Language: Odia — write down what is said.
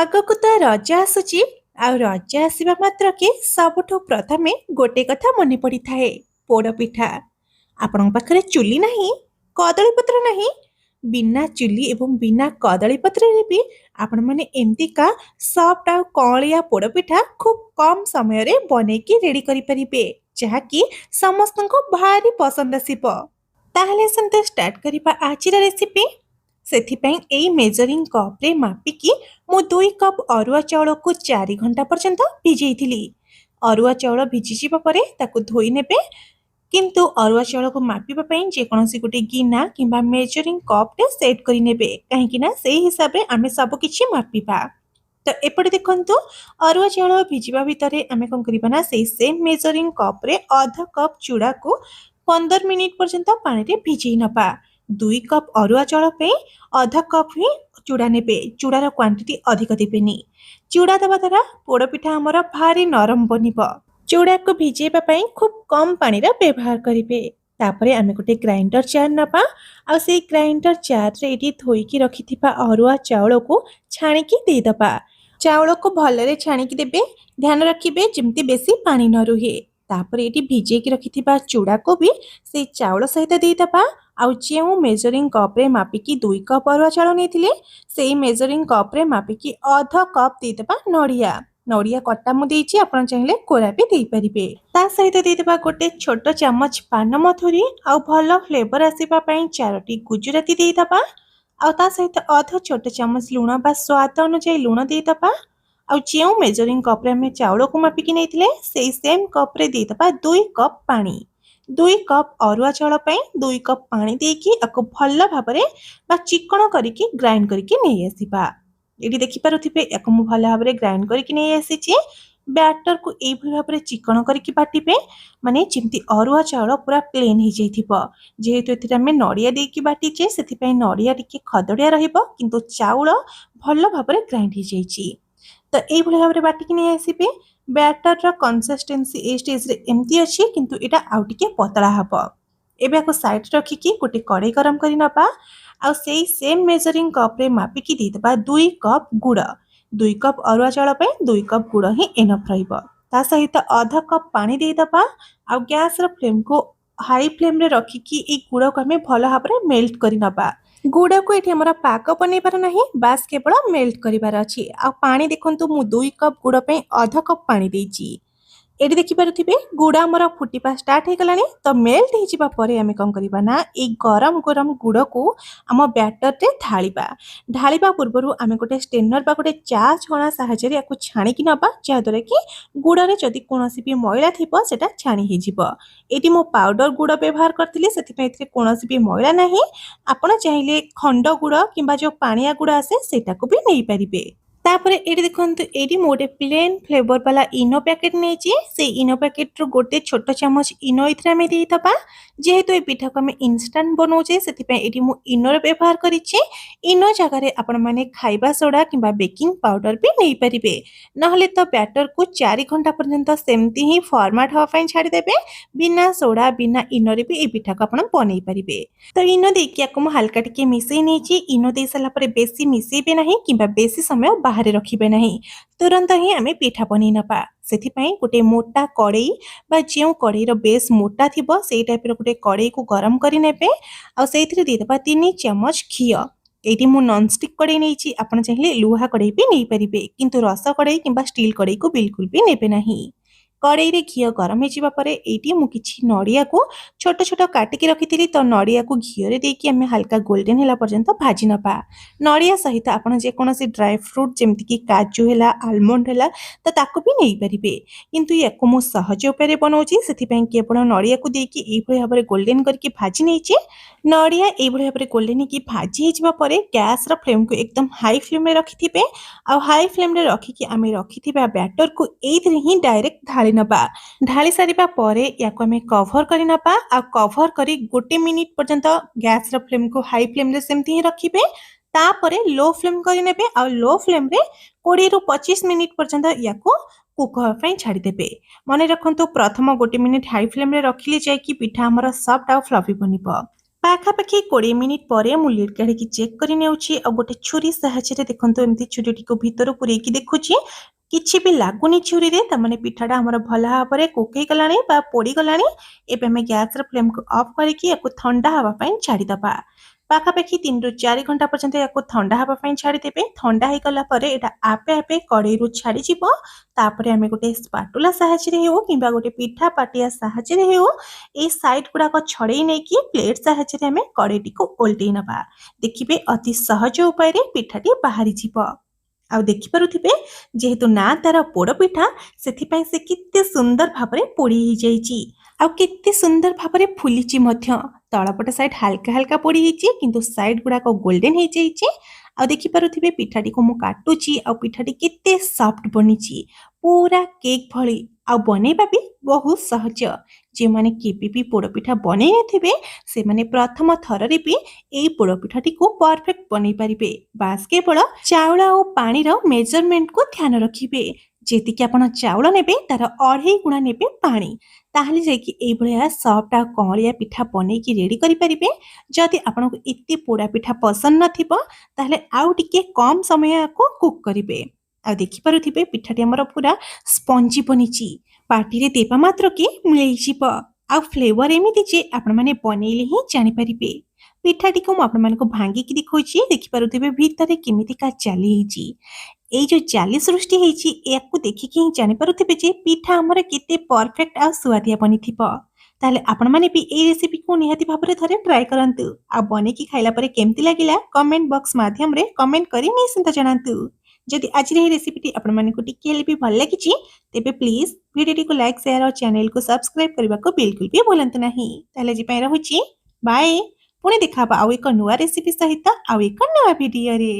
ଆଗକୁ ତ ରଜ ଆସୁଛି। ଆଉ ରଜ ଆସିବା ମାତ୍ରକେ ସବୁଠୁ ପ୍ରଥମେ ଗୋଟେ କଥା ମନେ ପଡ଼ିଥାଏ, ପୋଡ଼ପିଠା। ଆପଣଙ୍କ ପାଖରେ ଚୁଲି ନାହିଁ, କଦଳୀପତ୍ର ନାହିଁ, ବିନା ଚୁଲି ଏବଂ ବିନା କଦଳୀପତ୍ରରେ ବି ଆପଣମାନେ ଏମିତିକା ସଫ୍ଟ ଆଉ କଅଁଳିଆ ପୋଡ଼ପିଠା ଖୁବ୍ କମ୍ ସମୟରେ ବନେଇକି ରେଡ଼ି କରିପାରିବେ, ଯାହାକି ସମସ୍ତଙ୍କୁ ଭାରି ପସନ୍ଦ ଆସିବ। ତାହେଲେ ଆସନ୍ତୁ ଷ୍ଟାର୍ଟ କରିବା ଆଜିର ରେସିପି। ସେଥିପାଇଁ ଏଇ ମେଜରିଂ କପ୍ରେ ମାପିକି ମୁଁ 2 କପ୍ ଅରୁଆ ଚାଉଳକୁ 4 ଘଣ୍ଟା ପର୍ଯ୍ୟନ୍ତ ଭିଜେଇଥିଲି। ଅରୁଆ ଚାଉଳ ଭିଜିଯିବା ପରେ ତାକୁ ଧୋଇ ନେବେ। କିନ୍ତୁ ଅରୁଆ ଚାଉଳକୁ ମାପିବା ପାଇଁ ଯେକୌଣସି ଗୋଟେ ଗିନା କିମ୍ବା ମେଜରିଂ କପ୍ରେ ସେଟ୍ କରିନେବେ, କାହିଁକିନା ସେଇ ହିସାବରେ ଆମେ ସବୁକିଛି ମାପିବା। ତ ଏପଟେ ଦେଖନ୍ତୁ, ଅରୁଆ ଚାଉଳ ଭିଜିବା ଭିତରେ ଆମେ କ'ଣ କରିବା ନା, ସେଇ ସେମ୍ ମେଜରିଂ କପ୍ରେ ଅଧ କପ୍ ଚୁଡ଼ାକୁ 15 ମିନିଟ୍ ପର୍ଯ୍ୟନ୍ତ ପାଣିରେ ଭିଜେଇ ନେବା। 2 କପ୍ ଅରୁଆ ଚାଉଳ ପାଇଁ ଅଧ କପ୍ ହିଁ ଚୁଡ଼ା ନେବେ। ଚୁଡ଼ାର କ୍ୱାଣ୍ଟିଟି ଅଧିକ ଦେବେନି। ଚୁଡ଼ା ଦେବା ଦ୍ୱାରା ପୋଡ଼ପିଠା ଆମର ଭାରି ନରମ ବନିବ। ଚୁଡ଼ାକୁ ଭିଜେଇବା ପାଇଁ ଖୁବ୍ କମ୍ ପାଣିର ବ୍ୟବହାର କରିବେ। ତାପରେ ଆମେ ଗୋଟେ ଗ୍ରାଇଣ୍ଡର ଜାର୍ ନେବା। ଆଉ ସେଇ ଗ୍ରାଇଣ୍ଡର ଜାର୍ରେ ଏଠି ଧୋଇକି ରଖିଥିବା ଅରୁଆ ଚାଉଳକୁ ଛାଣିକି ଦେଇଦେବା। ଚାଉଳକୁ ଭଲରେ ଛାଣିକି ଦେବେ। ଧ୍ୟାନ ରଖିବେ ଯେମିତି ବେଶୀ ପାଣି ନ ରୁହେ। ତାପରେ ଏଠି ଭିଜେଇକି ରଖିଥିବା ଚୁଡ଼ାକୁ ବି ସେଇ ଚାଉଳ ସହିତ ଦେଇଦେବା। ଆଉ ଯେଉଁ ମେଜରିଂ କପ୍ରେ ମାପିକି 2 କପ୍ ଅରୁଆ ଚାଉଳ ନେଇଥିଲେ, ସେଇ ମେଜରିଂ କପ୍ରେ ମାପିକି ଅଧ କପ୍ ଦେଇଦେବା ନଡ଼ିଆ। ନଡ଼ିଆ କଟା ମୁଁ ଦେଇଛି, ଆପଣ ଚାହିଁଲେ କୋରା ବି ଦେଇପାରିବେ। ତା ସହିତ ଦେଇଦେବା ଗୋଟେ ଛୋଟ ଚାମଚ ପାନମଧୁରୀ, ଆଉ ଭଲ ଫ୍ଲେଭର ଆସିବା ପାଇଁ 4ଟି ଗୁଜୁରାତି ଦେଇଦେବା। ଆଉ ତା ସହିତ ଅଧ ଛୋଟ ଚାମଚ ଲୁଣ ବା ସ୍ୱାଦ ଅନୁଯାୟୀ ଲୁଣ ଦେଇଦେବା। ଆଉ ଯେଉଁ ମେଜରିଂ କପ୍ରେ ଆମେ ଚାଉଳକୁ ମାପିକି ନେଇଥିଲେ, ସେଇ ସେମ୍ କପ୍ରେ ଦେଇଦେବା 2 କପ୍ ପାଣି। 2 କପ୍ ଅରୁଆ ଚାଉଳ ପାଇଁ 2 କପ୍ ପାଣି ଦେଇକି ଆକୁ ଭଲ ଭାବରେ ବା ଚିକଣ କରିକି ଗ୍ରାଇଣ୍ଡ କରିକି ନେଇ ଆସିବା। ଏଠି ଦେଖିପାରୁଥିବେ, ୟାକୁ ମୁଁ ଭଲ ଭାବରେ ଗ୍ରାଇଣ୍ଡ କରିକି ନେଇ ଆସିଛି। ବ୍ୟାଟରକୁ ଏଇଭଳି ଭାବରେ ଚିକଣ କରିକି ବାଟିବେ, ମାନେ ଯେମିତି ଅରୁଆ ଚାଉଳ ପୁରା ପ୍ଲେନ୍ ହେଇଯାଇଥିବ। ଯେହେତୁ ଏଥିରେ ଆମେ ନଡ଼ିଆ ଦେଇକି ବାଟିଛେ, ସେଥିପାଇଁ ନଡ଼ିଆ ଟିକେ ଖଦଡ଼ିଆ ରହିବ, କିନ୍ତୁ ଚାଉଳ ଭଲ ଭାବରେ ଗ୍ରାଇଣ୍ଡ ହେଇଯାଇଛି। ତ ଏଇଭଳି ଭାବରେ ବାଟିକି ନେଇ ଆସିବେ। ବ୍ୟାଟରର କନସିଷ୍ଟେନ୍ସି ଏଇ ଷ୍ଟେଜ୍ରେ ଏମିତି ଅଛି, କିନ୍ତୁ ଏଇଟା ଆଉ ଟିକେ ପତଳା ହେବ। ଏବେ ଆକୁ ସାଇଡ଼୍ ରଖିକି ଗୋଟେ କଡ଼େଇ ଗରମ କରି ନେବା। ଆଉ ସେଇ ସେମ୍ ମେଜରିଂ କପ୍ରେ ମାପିକି ଦେଇଦେବା 2 କପ୍ ଗୁଡ଼। 2 କପ୍ ଅରୁଆ ଚାଉଳ ପାଇଁ 2 କପ୍ ଗୁଡ଼ ହିଁ ଏନଫ୍ ରହିବ। ତା ସହିତ ଅଧ କପ୍ ପାଣି ଦେଇଦେବା। ଆଉ ଗ୍ୟାସ୍ର ଫ୍ଲେମ୍କୁ ହାଇ ଫ୍ଲେମ୍ରେ ରଖିକି ଏଇ ଗୁଡ଼କୁ ଆମେ ଭଲ ଭାବରେ ମେଲ୍ଟ କରି ନେବା। ଗୁଡ଼କୁ ଏଠି ଆମର ପାଗ ବନେଇବାର ନାହିଁ, ବାସ୍ କେବଳ ମେଲ୍ଟ କରିବାର ଅଛି। ଆଉ ପାଣି ଦେଖନ୍ତୁ, ମୁଁ 2 କପ୍ ଗୁଡ଼ ପାଇଁ ଅଧ କପ୍ ପାଣି ଦେଇଛି। ଏଠି ଦେଖିପାରୁଥିବେ, ଗୁଡ଼ ଆମର ଫୁଟିବା ଷ୍ଟାର୍ଟ ହେଇଗଲାଣି। ତ ମେଲ୍ଟ ହେଇଯିବା ପରେ ଆମେ କ'ଣ କରିବା ନା, ଏଇ ଗରମ ଗରମ ଗୁଡ଼କୁ ଆମ ବ୍ୟାଟରରେ ଢାଳିବା। ଢାଳିବା ପୂର୍ବରୁ ଆମେ ଗୋଟେ ଷ୍ଟେନର ବା ଗୋଟେ ଚା ଛଣା ସାହାଯ୍ୟରେ ୟାକୁ ଛାଣିକି ନେବା, ଯାହାଦ୍ୱାରା କି ଗୁଡ଼ରେ ଯଦି କୌଣସି ବି ମଇଳା ଥିବ ସେଟା ଛାଣି ହେଇଯିବ। ଏଠି ମୁଁ ପାଉଡର ଗୁଡ଼ ବ୍ୟବହାର କରିଥିଲି, ସେଥିପାଇଁ ଏଥିରେ କୌଣସି ବି ମଇଳା ନାହିଁ। ଆପଣ ଚାହିଁଲେ ଖଣ୍ଡ ଗୁଡ଼ କିମ୍ବା ଯେଉଁ ପାଣିଆ ଗୁଡ଼ ଆସେ ସେଇଟାକୁ ବି ନେଇପାରିବେ। ତାପରେ ଏଠି ଦେଖନ୍ତୁ, ଏଠି ମୁଁ ଗୋଟେ ପ୍ଲେନ୍ ଫ୍ଲେଭର ବାଲା ଇନୋ ପ୍ୟାକେଟ୍ ନେଇଛି। ସେଇ ଇନୋ ପ୍ୟାକେଟ୍ରୁ ଗୋଟେ ଛୋଟ ଚାମଚ ଇନୋ ଏଥିରେ ଆମେ ଦେଇଦେବା। ଯେହେତୁ ଏ ପିଠାକୁ ଆମେ ଇନଷ୍ଟାଣ୍ଟ ବନାଉଛେ, ସେଥିପାଇଁ ଏଠି ମୁଁ ଇନୋର ବ୍ୟବହାର କରିଛି। ଇନୋ ଜାଗାରେ ଆପଣମାନେ ଖାଇବା ସୋଡ଼ା କିମ୍ବା ବେକିଂ ପାଉଡର ବି ନେଇପାରିବେ। ନହେଲେ ତ ବ୍ୟାଟରକୁ 4 ଘଣ୍ଟା ପର୍ଯ୍ୟନ୍ତ ସେମିତି ହିଁ ଫର୍ମାଟ ହେବା ପାଇଁ ଛାଡ଼ିଦେବେ। ବିନା ସୋଡ଼ା ବିନା ଇନୋରେ ବି এই ପିଠାକୁ ଆପଣ ବନେଇ ପାରିବେ। ତ ଇନୋ ଦେଇକି ୟାକୁ ମୁଁ ହାଲକା ଟିକେ ମିଶେଇ ନେଇଛି। ଇନୋ ଦେଇ ସାରିଲା ପରେ ବେଶୀ ମିଶେଇବେ ନାହିଁ କିମ୍ବା ବେଶୀ ସମୟ ବାହାରେ ରଖିବେ ନାହିଁ। ତୁରନ୍ତ ହିଁ ଆମେ ପିଠା ବନେଇ ନେବା। ସେଥିପାଇଁ ଗୋଟେ ମୋଟା କଡ଼େଇ ବା ଯେଉଁ କଡ଼େଇର ବେସ୍ ମୋଟା ଥିବ, ସେଇ ଟାଇପ୍ର ଗୋଟେ କଡ଼େଇକୁ ଗରମ କରି ନେବେ। ଆଉ ସେଇଥିରେ ଦେଇଦେବା 3 ଚାମଚ ଘିଅ। ଏଇଠି ମୁଁ ନନଷ୍ଟିକ୍ କଡ଼େଇ ନେଇଛି, ଆପଣ ଚାହିଁଲେ ଲୁହା କଡ଼େଇ ବି ନେଇପାରିବେ, କିନ୍ତୁ ରସ କଡ଼େଇ କିମ୍ବା ଷ୍ଟିଲ୍ କଡ଼େଇକୁ ବିଲକୁଲ ବି ନେବେ ନାହିଁ। କଡ଼େଇରେ ଘିଅ ଗରମ ହେଇଯିବା ପରେ ଏଇଠି ମୁଁ କିଛି ନଡ଼ିଆକୁ ଛୋଟ ଛୋଟ କାଟିକି ରଖିଥିଲି। ତ ନଡ଼ିଆକୁ ଘିଅରେ ଦେଇକି ଆମେ ହାଲକା ଗୋଲ୍ଡେନ୍ ହେଲା ପର୍ଯ୍ୟନ୍ତ ଭାଜି ନେବା। ନଡ଼ିଆ ସହିତ ଆପଣ ଯେକୌଣସି ଡ୍ରାଏ ଫ୍ରୁଟ୍ ଯେମିତିକି କାଜୁ ହେଲା, ଆଲମଣ୍ଡ ହେଲା, ତ ତାକୁ ବି ନେଇପାରିବେ। କିନ୍ତୁ ୟାକୁ ମୁଁ ସହଜ ଉପାୟରେ ବନାଉଛି, ସେଥିପାଇଁ କେବଳ ନଡ଼ିଆକୁ ଦେଇକି ଏଇଭଳି ଭାବରେ ଗୋଲ୍ଡେନ୍ କରିକି ଭାଜି ନେଇଛି। ନଡ଼ିଆ ଏଇଭଳି ଭାବରେ ଗୋଲ୍ଡେନ୍ ହେଇକି ଭାଜି ହେଇଯିବା ପରେ ଗ୍ୟାସ୍ର ଫ୍ଲେମ୍କୁ ଏକଦମ ହାଇ ଫ୍ଲେମ୍ରେ ରଖିଥିବେ। ଆଉ ହାଇ ଫ୍ଲେମ୍ରେ ରଖିକି ଆମେ ରଖିଥିବା ବ୍ୟାଟରକୁ ଏଇଥିରେ ହିଁ ଡାଇରେକ୍ଟ ଢାଳି ନେବା। ଢାଳି ସାରିବା ପରେ ୟାକୁ ଆମେ କଭର କରି ନେବା। ଆଉ କଭର କରି 1 ମିନିଟ୍ ପର୍ଯ୍ୟନ୍ତ ଗ୍ୟାସ୍ର ଫ୍ଲେମ୍କୁ ହାଇ ଫ୍ଲେମ୍ରେ ସେମିତି ହିଁ ରଖିବେ। ତାପରେ ଲୋ ଫ୍ଲେମ୍ କରିନେବେ। ଆଉ ଲୋ ଫ୍ଲେମ୍ରେ 20ରୁ 25 ମିନିଟ୍ ପର୍ଯ୍ୟନ୍ତ ୟାକୁ କୁକ୍ ହେବା ପାଇଁ ଛାଡ଼ିଦେବେ। ମନେ ରଖନ୍ତୁ, ପ୍ରଥମ 1 ମିନିଟ୍ ହାଇ ଫ୍ଲେମ୍ରେ ରଖିଲେ ଯାଇକି ପିଠା ଆମର ସଫ୍ଟ ଆଉ ଫ୍ଲଫି ବନିବ। ପାଖାପାଖି 20 ମିନିଟ୍ ପରେ ମୁଁ ଲିଡ୍ କାଢ଼ିକି ଚେକ୍ କରି ନେଉଛି ଆଉ ଗୋଟେ ଛୁରୀ ସାହାଯ୍ୟରେ ଦେଖନ୍ତୁ ଏମିତି ଛୁରୀଟିକୁ ଭିତରୁ ପୁରେଇକି ଦେଖୁଛି କିଛି ବି ଲାଗୁନି ଛୁରୀରେ ତାମାନେ ପିଠାଟା ଆମର ଭଲ ଭାବରେ କୁକ୍ ହେଇଗଲାଣି ବା ପୋଡ଼ିଗଲାଣି। ଏବେ ଆମେ ଗ୍ୟାସ୍ର ଫ୍ଲେମ୍କୁ ଅଫ୍ କରିକି ୟାକୁ ଥଣ୍ଡା ହେବା ପାଇଁ ଛାଡ଼ିଦେବା। ପାଖାପାଖି 3 ରୁ 4 ଘଣ୍ଟା ପର୍ଯ୍ୟନ୍ତ ୟାକୁ ଥଣ୍ଡା ହେବା ପାଇଁ ଛାଡ଼ିଦେବେ। ଥଣ୍ଡା ହେଇଗଲା ପରେ ଏଇଟା ଆପେ ଆପେ କଡ଼େଇରୁ ଛାଡ଼ିଯିବ। ତାପରେ ଆମେ ଗୋଟେ ସ୍ପାଟୁଲା ସାହାଯ୍ୟରେ ହେଉ କିମ୍ବା ଗୋଟେ ପିଠା ପାଟିଆ ସାହାଯ୍ୟରେ ହେଉ ଏଇ ସାଇଡ୍ ଗୁଡ଼ାକ ଛଡ଼େଇ ନେଇକି ପ୍ଲେଟ୍ ସାହାଯ୍ୟରେ ଆମେ କଡ଼େଇଟିକୁ ଓଲଟେଇ ନେବା। ଦେଖିବେ ଅତି ସହଜ ଉପାୟରେ ପିଠାଟି ବାହାରିଯିବ। ଆଉ ଦେଖିପାରୁଥିବେ ଯେହେତୁ ନା ତାର ପୋଡ଼ପିଠା ସେଥିପାଇଁ ସେ କେତେ ସୁନ୍ଦର ଭାବରେ ପୋଡ଼ି ହେଇଯାଇଛି ଆଉ କେତେ ସୁନ୍ଦର ଭାବରେ ଫୁଲିଛି ମଧ୍ୟ। ତଳପଟ ସାଇଡ୍ ହାଲକା ହାଲକା ପୋଡ଼ି ହେଇଛି କିନ୍ତୁ ସାଇଡ୍ ଗୁଡ଼ାକ ଗୋଲ୍ଡେନ୍ ହେଇଯାଇଛି। ଆଉ ଦେଖିପାରୁଥିବେ ପିଠାଟିକୁ ମୁଁ କାଟୁଛି ଆଉ ପିଠାଟି କେତେ ସଫ୍ଟ ବନିଛି ପୁରା କେକ୍ ଭଳି। ଆଉ ବନେଇବା ବି ବହୁତ ସହଜ। ଯେଉଁମାନେ କେବେ ବି ପୋଡ଼ପିଠା ବନେଇ ନଥିବେ ସେମାନେ ପ୍ରଥମ ଥରରେ ବି ଏଇ ପୋଡ଼ପିଠାଟିକୁ ପରଫେକ୍ଟ ବନେଇ ପାରିବେ। ବାସ୍ କେବଳ ଚାଉଳ ଆଉ ପାଣିର ମେଜରମେଣ୍ଟକୁ ଧ୍ୟାନ ରଖିବେ। ଯେତିକି ଆପଣ ଚାଉଳ ନେବେ ତାର 2.5 ଗୁଣା ନେବେ ପାଣି। ତାହେଲେ ଯାଇକି ଏଇଭଳିଆ ସଫ୍ଟ ଆଉ କଅଁଳିଆ ପିଠା ବନେଇକି ରେଡ଼ି କରିପାରିବେ। ଯଦି ଆପଣଙ୍କୁ ଏତେ ପୋଡ଼ା ପିଠା ପସନ୍ଦ ନଥିବ ତାହେଲେ ଆଉ ଟିକେ କମ୍ ସମୟ ଆକୁ କୁକ୍ କରିବେ। ଆଉ ଦେଖିପାରୁଥିବେ ପିଠାଟି ଆମର ପୁରା ସ୍ପଞ୍ଜି ବନିଛି। ପାଟିରେ ଦେବା ମାତ୍ରକେ ମିଳିଯିବ ଆଉ ଫ୍ଲେଭର ଏମିତି ଯେ ଆପଣମାନେ ବନେଇଲେ ହିଁ ଜାଣିପାରିବେ। ପିଠାଟିକୁ ମୁଁ ଆପଣମାନଙ୍କୁ ଭାଙ୍ଗିକି ଦେଖାଉଛି। ଦେଖିପାରୁଥିବେ ଭିତରେ କେମିତିକା ଜାଲି ହେଇଛି। ଏଇ ଯୋଉ ଜାଲି ସୃଷ୍ଟି ହେଇଛି ୟାକୁ ଦେଖିକି ହିଁ ଜାଣିପାରୁଥିବେ ଯେ ପିଠା ଆମର କେତେ ପରଫେକ୍ଟ ଆଉ ସୁଆଦିଆ ବନିଥିବ। ତାହେଲେ ଆପଣମାନେ ବି ଏଇ ରେସିପିକୁ ନିହାତି ଭାବରେ ଥରେ ଟ୍ରାଏ କରନ୍ତୁ ଆଉ ବନେଇକି ଖାଇଲା ପରେ କେମିତି ଲାଗିଲା କମେଣ୍ଟ ବକ୍ସ ମାଧ୍ୟମରେ କମେଣ୍ଟ କରି ନିଶ୍ଚିନ୍ତ ଜଣାନ୍ତୁ। ଯଦି ଆଜିର ଏହି ରେସିପିଟି ଆପଣମାନଙ୍କୁ ଟିକେ ହେଲେ ବି ଭଲ ଲାଗିଛି ତେବେ ପ୍ଲିଜ୍ ଭିଡ଼ିଓଟିକୁ ଲାଇକ୍ ସେୟାର ଆଉ ଚ୍ୟାନେଲକୁ ସବସ୍କ୍ରାଇବ୍ କରିବାକୁ ବିଲକୁଲ ବି ଭୁଲନ୍ତୁ ନାହିଁ। ତାହେଲେ ଆଜି ପାଇଁ ରହୁଛି ବାଏ। ପୁଣି ଦେଖା ହବା ଆଉ ଏକ ନୂଆ ରେସିପି ସହିତ ଆଉ ଏକ ନୂଆ ଭିଡ଼ିଓରେ।